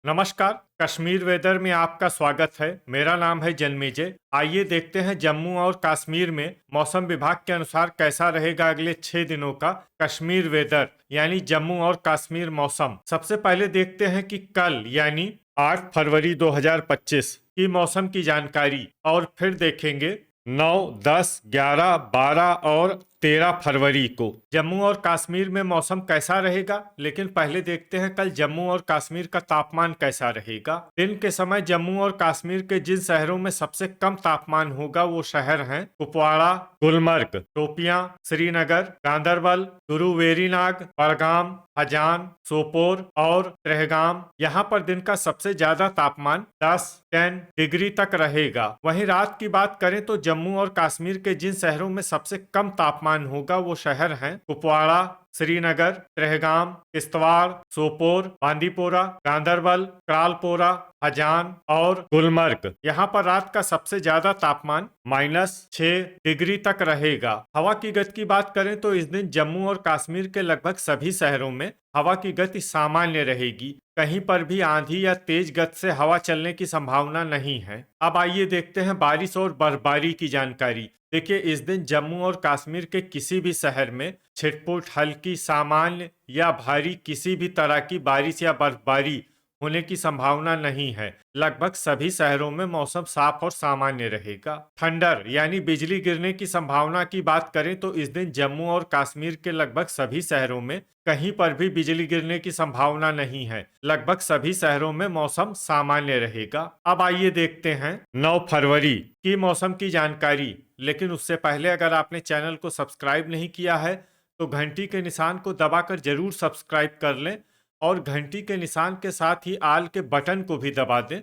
नमस्कार। कश्मीर वेदर में आपका स्वागत है। मेरा नाम है जन्मेजय। आइए देखते हैं जम्मू और कश्मीर में मौसम विभाग के अनुसार कैसा रहेगा अगले 6 दिनों का कश्मीर वेदर यानी जम्मू और कश्मीर मौसम। सबसे पहले देखते हैं कि कल यानी 8 फरवरी 2025 की मौसम की जानकारी और फिर देखेंगे 9, 10, 11, 12 और 13 फरवरी को जम्मू और कश्मीर में मौसम कैसा रहेगा। लेकिन पहले देखते हैं कल जम्मू और कश्मीर का तापमान कैसा रहेगा। दिन के समय जम्मू और कश्मीर के जिन शहरों में सबसे कम तापमान होगा वो शहर हैं कुपवाड़ा, गुलमर्ग, शोपियां, श्रीनगर, गांदरबल, गुरुवेरीनाग, बड़गाम, हजान, सोपोर और त्रेहगाम। यहाँ पर दिन का सबसे ज्यादा तापमान 10 डिग्री तक रहेगा। वहीं रात की बात करें तो जम्मू और कश्मीर के जिन शहरों में सबसे कम तापमान होगा वो शहर हैं कुपवाड़ा, श्रीनगर, त्रेहगाम, किश्तवाड़, सोपोर, बांदीपोरा, गांदरबल, त्रालपोरा, हजान और गुलमर्ग। यहाँ पर रात का सबसे ज्यादा तापमान -6 डिग्री तक रहेगा। हवा की गति की बात करें तो इस दिन जम्मू और कश्मीर के लगभग सभी शहरों में हवा की गति सामान्य रहेगी। कहीं पर भी आंधी या तेज गति से हवा चलने की संभावना नहीं है। अब आइए देखते हैं बारिश और बर्फबारी की जानकारी। देखिए, इस दिन जम्मू और कश्मीर के किसी भी शहर में छिटपुट, हल्की, सामान्य या भारी किसी भी तरह की बारिश या बर्फबारी होने की संभावना नहीं है। लगभग सभी शहरों में मौसम साफ और सामान्य रहेगा। थंडर यानी बिजली गिरने की संभावना की बात करें तो इस दिन जम्मू और कश्मीर के लगभग सभी शहरों में कहीं पर भी बिजली गिरने की संभावना नहीं है। लगभग सभी शहरों में मौसम सामान्य रहेगा। अब आइए देखते हैं 9 फरवरी की मौसम की जानकारी। लेकिन उससे पहले अगर आपने चैनल को सब्सक्राइब नहीं किया है तो घंटी के निशान को दबाकर जरूर सब्सक्राइब कर लें और घंटी के निशान के साथ ही आल के बटन को भी दबा दें,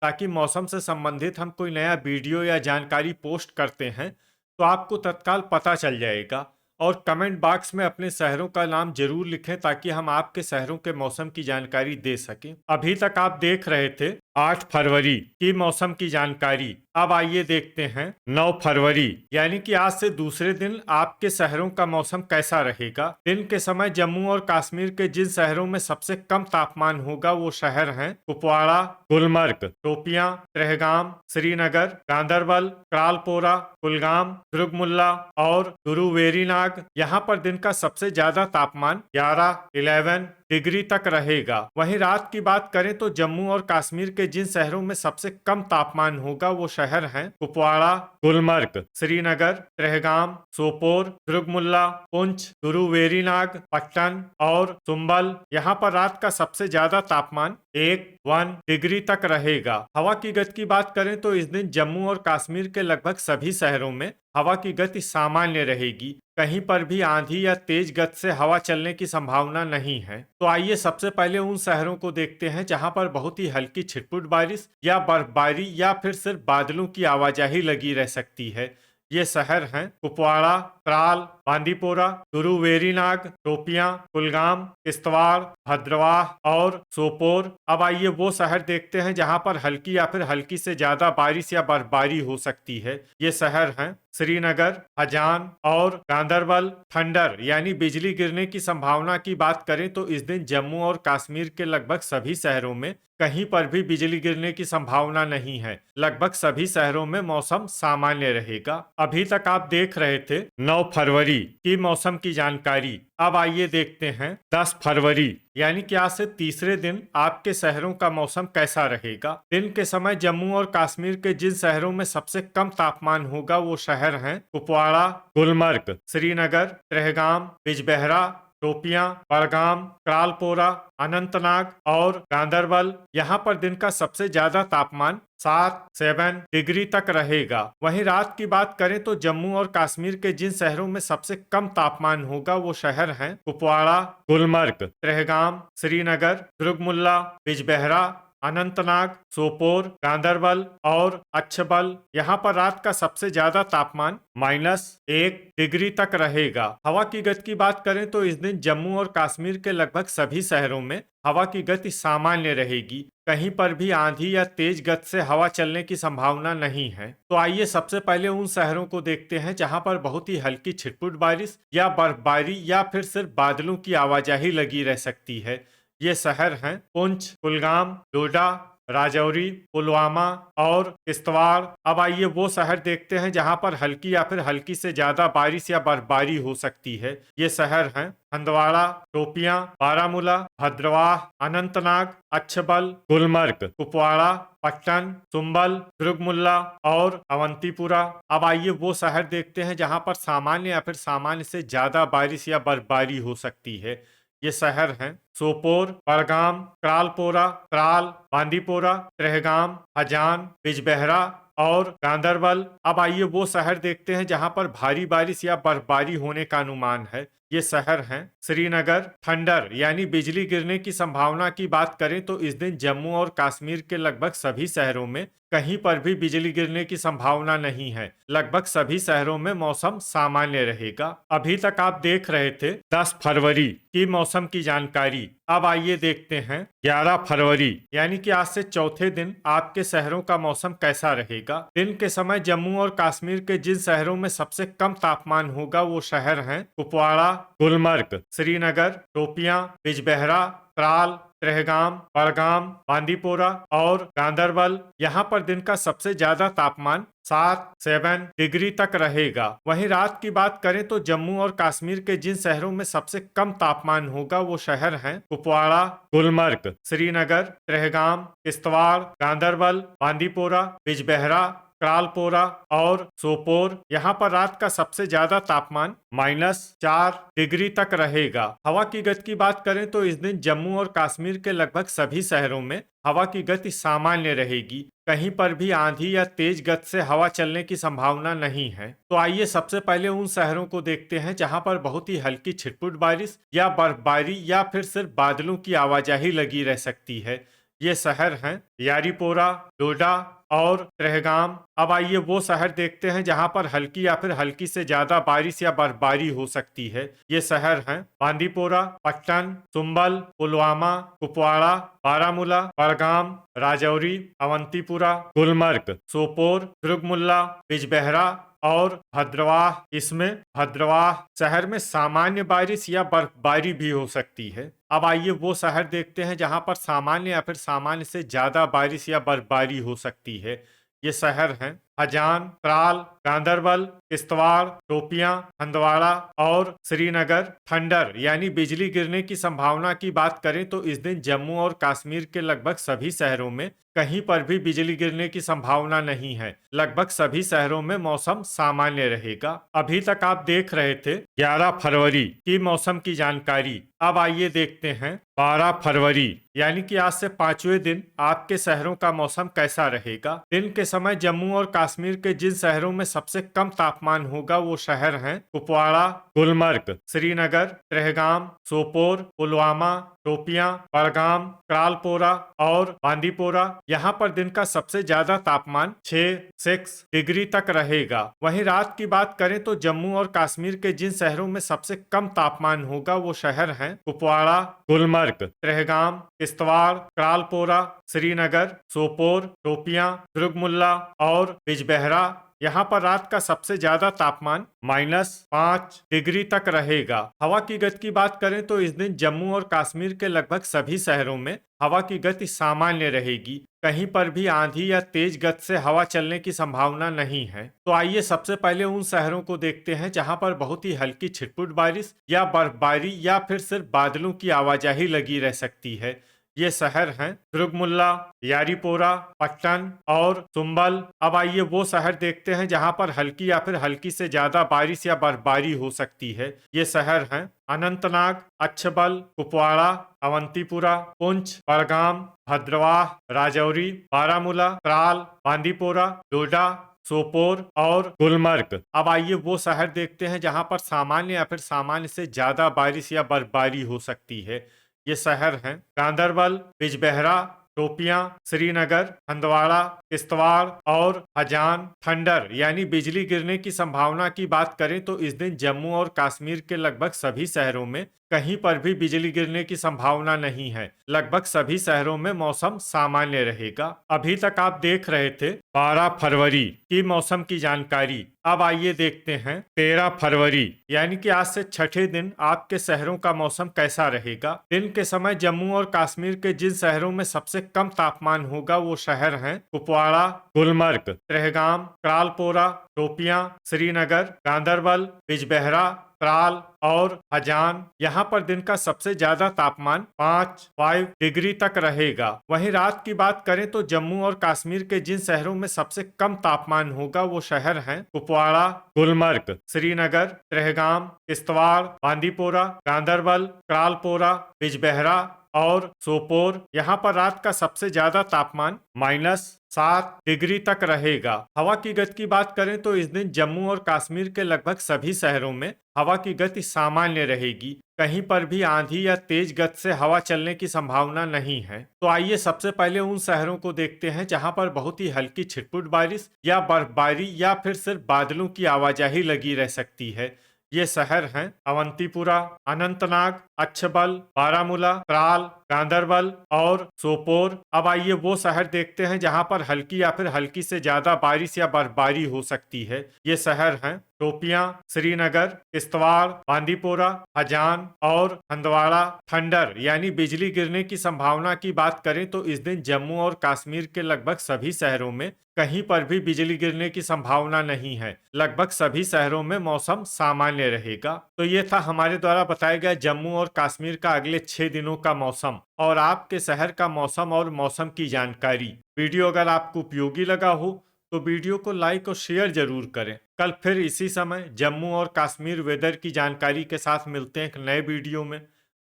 ताकि मौसम से संबंधित हम कोई नया वीडियो या जानकारी पोस्ट करते हैं तो आपको तत्काल पता चल जाएगा। और कमेंट बॉक्स में अपने शहरों का नाम जरूर लिखें ताकि हम आपके शहरों के मौसम की जानकारी दे सकें। अभी तक आप देख रहे थे 8 फरवरी की मौसम की जानकारी। अब आइए देखते हैं 9 फरवरी यानी कि आज से दूसरे दिन आपके शहरों का मौसम कैसा रहेगा। दिन के समय जम्मू और कश्मीर के जिन शहरों में सबसे कम तापमान होगा वो शहर हैं कुपवाड़ा, गुलमर्ग, शोपियां, त्रेहगाम, श्रीनगर, गांदरबल, त्रालपोरा, कुलगाम, दुर्गमुल्ला और गुरुवेरीनाग। यहाँ पर दिन का सबसे ज्यादा तापमान 11 डिग्री तक रहेगा। वहीं रात की बात करें तो जम्मू और कश्मीर के जिन शहरों में सबसे कम तापमान होगा वो शहर हैं कुपवाड़ा, गुलमर्ग, श्रीनगर, त्रेहगाम, सोपोर, दुर्गमुल्ला, पुंछ, गुरुवेरीनाग, पट्टन और सुंबल। यहाँ पर रात का सबसे ज्यादा तापमान 1 डिग्री तक रहेगा। हवा की गति की बात करें तो इस दिन जम्मू और कश्मीर के लगभग सभी शहरों में हवा की गति सामान्य रहेगी। कहीं पर भी आंधी या तेज गति से हवा चलने की संभावना नहीं है। तो आइए सबसे पहले उन शहरों को देखते हैं जहां पर बहुत ही हल्की छिटपुट बारिश या बर्फबारी या फिर सिर्फ बादलों की आवाजाही लगी रह सकती है। ये शहर हैं कुपवाड़ा, त्राल, बांदीपोरा, गुरुवेरीनाग, शोपियां, कुलगाम, किश्तवाड़, भद्रवाह और सोपोर। अब आइए वो शहर देखते हैं जहां पर हल्की या फिर हल्की से ज्यादा बारिश या बर्फबारी हो सकती है। ये शहर हैं श्रीनगर, हजान और गांदरबल। थंडर यानी बिजली गिरने की संभावना की बात करें तो इस दिन जम्मू और कश्मीर के लगभग सभी शहरों में कहीं पर भी बिजली गिरने की संभावना नहीं है। लगभग सभी शहरों में मौसम सामान्य रहेगा। अभी तक आप देख रहे थे 9 फरवरी की मौसम की जानकारी। अब आइए देखते हैं 10 फरवरी यानी कि आज से तीसरे दिन आपके शहरों का मौसम कैसा रहेगा। दिन के समय जम्मू और कश्मीर के जिन शहरों में सबसे कम तापमान होगा वो शहर हैं कुपवाड़ा, गुलमर्ग, श्रीनगर, त्रेहगाम, बिजबेहरा, शोपियां, बड़गाम, त्रालपोरा, अनंतनाग और गांदरबल। यहाँ पर दिन का सबसे ज्यादा तापमान 7 डिग्री तक रहेगा। वहीं रात की बात करें तो जम्मू और कश्मीर के जिन शहरों में सबसे कम तापमान होगा वो शहर हैं कुपवाड़ा, गुलमर्ग, त्रेहगाम, श्रीनगर, दुर्गमुल्ला, बिजबेहरा, अनंतनाग, सोपोर, गांदरबल और अच्छबल। यहाँ पर रात का सबसे ज्यादा तापमान -1 डिग्री तक रहेगा। हवा की गति की बात करें तो इस दिन जम्मू और कश्मीर के लगभग सभी शहरों में हवा की गति सामान्य रहेगी। कहीं पर भी आंधी या तेज गति से हवा चलने की संभावना नहीं है। तो आइए सबसे पहले उन शहरों को देखते हैं जहां पर बहुत ही हल्की छिटपुट बारिश या बर्फबारी या फिर सिर्फ बादलों की आवाजाही लगी रह सकती है। ये शहर हैं पुंछ, कुलगाम, डोडा, राजौरी, पुलवामा और किश्तवाड़। अब आइए वो शहर देखते हैं जहां पर हल्की या फिर हल्की से ज्यादा बारिश या बर्फबारी हो सकती है। ये शहर हैं हंदवाड़ा, शोपियां, बारामूला, भद्रवाह, अनंतनाग, अच्छबल, गुलमर्ग, कुपवाड़ा, पट्टन, सुंबल, दुर्गमुल्ला और अवंतीपुरा। अब आइए वो शहर देखते हैं जहां पर सामान्य या फिर सामान्य से ज्यादा बारिश या बर्फबारी हो सकती है। ये शहर हैं सोपोर, बड़गाम, त्रालपोरा, त्राल, बांदीपोरा, त्रेहगाम, हजान, बिजबेहरा और गांदरबल। अब आइए वो शहर देखते हैं जहां पर भारी बारिश या बर्फबारी होने का अनुमान है। ये शहर हैं श्रीनगर। थंडर यानी बिजली गिरने की संभावना की बात करें तो इस दिन जम्मू और कश्मीर के लगभग सभी शहरों में कहीं पर भी बिजली गिरने की संभावना नहीं है। लगभग सभी शहरों में मौसम सामान्य रहेगा। अभी तक आप देख रहे थे 10 फरवरी की मौसम की जानकारी। अब आइए देखते हैं 11 फरवरी यानी कि आज से चौथे दिन आपके शहरों का मौसम कैसा रहेगा। दिन के समय जम्मू और कश्मीर के जिन शहरों में सबसे कम तापमान होगा वो शहर हैं कुपवाड़ा, गुलमर्ग, श्रीनगर, शोपियां, बिजबेहरा, त्राल, त्रेहगाम, बड़गाम, बांदीपोरा और गांदरबल। यहाँ पर दिन का सबसे ज्यादा तापमान 7 डिग्री तक रहेगा। वहीं रात की बात करें तो जम्मू और कश्मीर के जिन शहरों में सबसे कम तापमान होगा वो शहर हैं कुपवाड़ा, गुलमर्ग, श्रीनगर, त्रेहगाम, किश्तवाड़, गांदरबल, बांदीपोरा, बिजबेहरा, त्रालपोरा और सोपोर। यहाँ पर रात का सबसे ज्यादा तापमान -4 डिग्री तक रहेगा। हवा की गति की बात करें तो इस दिन जम्मू और कश्मीर के लगभग सभी शहरों में हवा की गति सामान्य रहेगी। कहीं पर भी आंधी या तेज गति से हवा चलने की संभावना नहीं है। तो आइए सबसे पहले उन शहरों को देखते हैं जहां पर बहुत ही हल्की छिटपुट बारिश या बर्फबारी या फिर सिर्फ बादलों की आवाजाही लगी रह सकती है। ये शहर हैं यारीपोरा, डोडा और त्रेहगाम। अब आइए वो शहर देखते हैं जहां पर हल्की या फिर हल्की से ज्यादा बारिश या बर्फबारी हो सकती है। ये शहर हैं बांदीपोरा, पट्टन, सुंबल, पुलवामा, कुपवाड़ा, बारामूला, बड़गाम, राजौरी, अवंतीपुरा, गुलमर्ग, सोपोर, दुर्गमुल्ला, बिजबेहरा और भद्रवाह। इसमें भद्रवाह शहर में सामान्य बारिश या बर्फबारी भी हो सकती है। अब आइए वो शहर देखते हैं जहां पर सामान्य या फिर सामान्य से ज्यादा बारिश या बर्फबारी हो सकती है। ये शहर हैं हजान, त्राल, गांदरबल, किश्तवाड़, शोपियां, हंदवाड़ा और श्रीनगर। थंडर यानी बिजली गिरने की संभावना की बात करें तो इस दिन जम्मू और कश्मीर के लगभग सभी शहरों में कहीं पर भी बिजली गिरने की संभावना नहीं है। लगभग सभी शहरों में मौसम सामान्य रहेगा। अभी तक आप देख रहे थे 11 फरवरी की मौसम की जानकारी। अब आइए देखते हैं 12 फरवरी यानी कि आज से 5वें दिन आपके शहरों का मौसम कैसा रहेगा। दिन के समय जम्मू और कश्मीर के जिन शहरों में सबसे कम तापमान होगा वो शहर हैं कुपवाड़ा, गुलमर्ग, श्रीनगर, त्रेहगाम, सोपोर, पुलवामा, शोपियां, बड़गाम, त्रालपोरा और बांदीपोरा। यहाँ पर दिन का सबसे ज्यादा तापमान 6 डिग्री तक रहेगा। वहीं रात की बात करें तो जम्मू और कश्मीर के जिन शहरों में सबसे कम तापमान होगा वो शहर हैं कुपवाड़ा, गुलमर्ग, त्रेहगाम, किश्तवाड़, त्रालपोरा, श्रीनगर, सोपोर, शोपियां, दुर्गमुल्ला और बिजबेहरा। यहाँ पर रात का सबसे ज्यादा तापमान -5 डिग्री तक रहेगा। हवा की गति की बात करें तो इस दिन जम्मू और कश्मीर के लगभग सभी शहरों में हवा की गति सामान्य रहेगी। कहीं पर भी आंधी या तेज गति से हवा चलने की संभावना नहीं है। तो आइए सबसे पहले उन शहरों को देखते हैं जहां पर बहुत ही हल्की छिटपुट बारिश या बर्फबारी या फिर सिर्फ बादलों की आवाजाही लगी रह सकती है। ये शहर हैं दुर्गमुल्ला, यारीपोरा, पट्टन और सुंबल। अब आइए वो शहर देखते हैं जहां पर हल्की या फिर हल्की से ज्यादा बारिश या बर्फबारी हो सकती है। ये शहर हैं अनंतनाग, अच्छबल, कुपवाड़ा, अवंतीपुरा, पुंछ, बड़गाम, भद्रवाह, राजौरी, बारामूला, त्राल, बांदीपोरा, डोडा, सोपोर और गुलमर्ग। अब आइए वो शहर देखते हैं जहां पर सामान्य या फिर सामान्य से ज्यादा बारिश या बर्फबारी हो सकती है। ये शहर हैं गांदरबल, बिजबेहरा, शोपियां, श्रीनगर, हंदवाड़ा, किश्तवाड़ और हजान। थंडर यानी बिजली गिरने की संभावना की बात करें तो इस दिन जम्मू और कश्मीर के लगभग सभी शहरों में कहीं पर भी बिजली गिरने की संभावना नहीं है। लगभग सभी शहरों में मौसम सामान्य रहेगा। अभी तक आप देख रहे थे 12 फरवरी की मौसम की जानकारी। अब आइए देखते हैं 13 फरवरी यानी कि आज से छठे दिन आपके शहरों का मौसम कैसा रहेगा। दिन के समय जम्मू और कश्मीर के जिन शहरों में सबसे कम तापमान होगा वो शहर हैं कुपवाड़ा, गुलमर्ग, त्रेहगाम, क्रालपोरा, शोपियां, श्रीनगर, गांदरबल, बिजबेहरा, त्राल और हजान। यहाँ पर दिन का सबसे ज्यादा तापमान 5 डिग्री तक रहेगा। वहीं रात की बात करें तो जम्मू और कश्मीर के जिन शहरों में सबसे कम तापमान होगा वो शहर हैं कुपवाड़ा, गुलमर्ग, श्रीनगर, त्रेहगाम, किश्तवाड़, बांदीपोरा, गांदरबल, क्रालपोरा, बिजबेहरा और सोपोर। यहाँ पर रात का सबसे ज्यादा तापमान -7 डिग्री तक रहेगा। हवा की गति की बात करें तो इस दिन जम्मू और कश्मीर के लगभग सभी शहरों में हवा की गति सामान्य रहेगी। कहीं पर भी आंधी या तेज गति से हवा चलने की संभावना नहीं है। तो आइए सबसे पहले उन शहरों को देखते हैं जहां पर बहुत ही हल्की छिटपुट बारिश या बर्फबारी या फिर सिर्फ बादलों की आवाजाही लगी रह सकती है। ये शहर हैं अवंतीपुरा, अनंतनाग, अच्छबल, बारामूला, त्राल, गांदरबल और सोपोर। अब आइए वो शहर देखते हैं जहां पर हल्की या फिर हल्की से ज्यादा बारिश या बर्फबारी हो सकती है। ये शहर हैं शोपियां, श्रीनगर, किश्तवाड़, बांदीपोरा, हजान और हंदवाड़ा। थंडर यानी बिजली गिरने की संभावना की बात करें तो इस दिन जम्मू और कश्मीर के लगभग सभी शहरों में कहीं पर भी बिजली गिरने की संभावना नहीं है। लगभग सभी शहरों में मौसम सामान्य रहेगा। तो ये था हमारे द्वारा बताया गया जम्मू और कश्मीर का अगले 6 दिनों का मौसम और आपके शहर का मौसम और मौसम की जानकारी। वीडियो अगर आपको उपयोगी लगा हो तो वीडियो को लाइक और शेयर जरूर करें। कल फिर इसी समय जम्मू और कश्मीर वेदर की जानकारी के साथ मिलते हैं एक नए वीडियो में।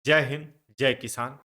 जय हिंद, जय किसान।